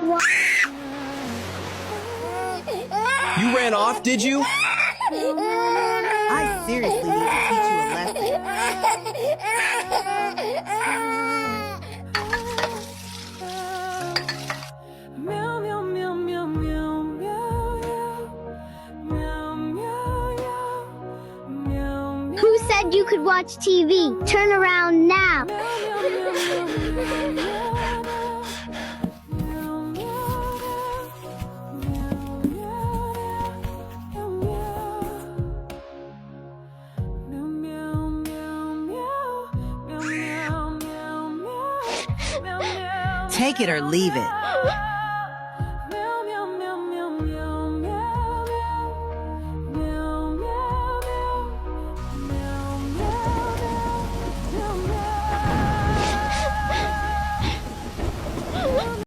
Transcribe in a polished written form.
You ran off, did you? I seriously need to teach you a lesson. Meow, meow, meow, meow, meow, meow, meow, meow, meow, meow. Who said you could watch TV? Turn around now. Take it or leave it.